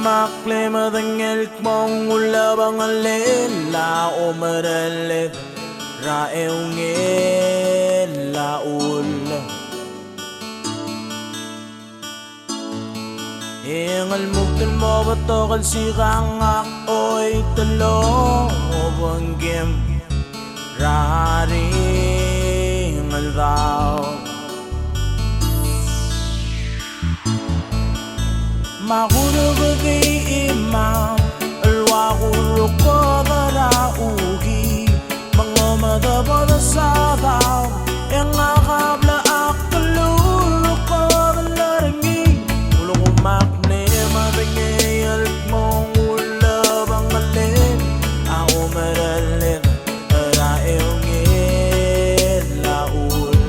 maklemadangel mong ulabang alela o maralet raeungel laul Ingal muktan mo batokal si kangak oy talo o banggim raringal daw Makurugay imam alwa kuruko daraugi mga madabada sa daw yang akabla akaluro ko naringi ulo kumakne maringay alit mong ulabang alin ako maralin raeungin laul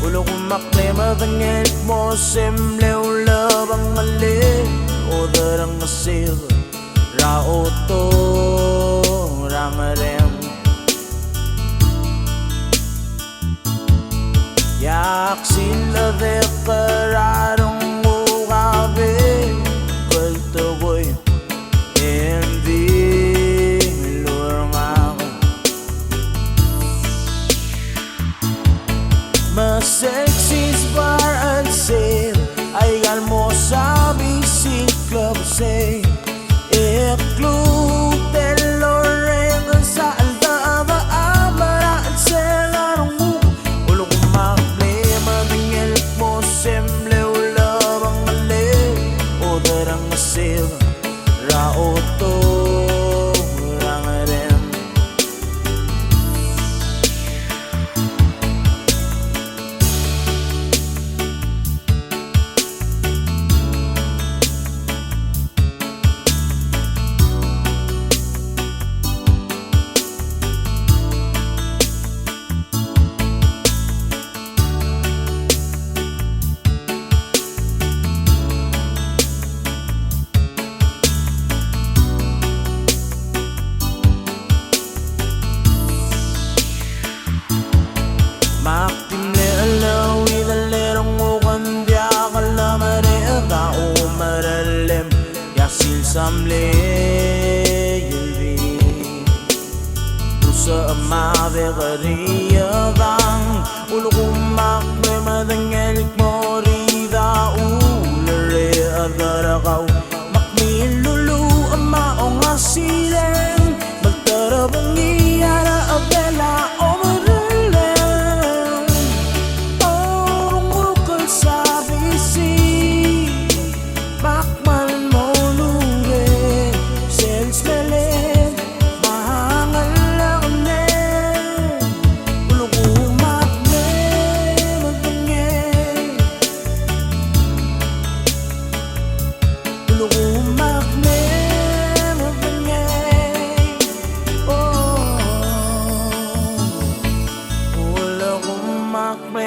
ulo kumakne madangel mo simle ulabang alin o darang nasir raoto rangarem yak sila de kararong ukabe kaltagoy hindi lurang ako Masexis bar and sale ay almo sa bisiklo say Club del Lorenzo sa aldaba amaraan selarong ulo kumakle madingel mo semble ulabang ale o darang asil raoto rangarem Maktimle alaw idalerong ukandya kalamare da umaralem yasil samle yelvi Rusa amave gariyadang ulukumak me madangelik morida ulare adarakaw makmilulu amaong asileng magtarabang iyara abela omaralem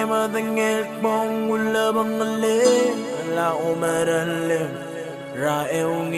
Madangel mong ulabang alin ala umaralim raeung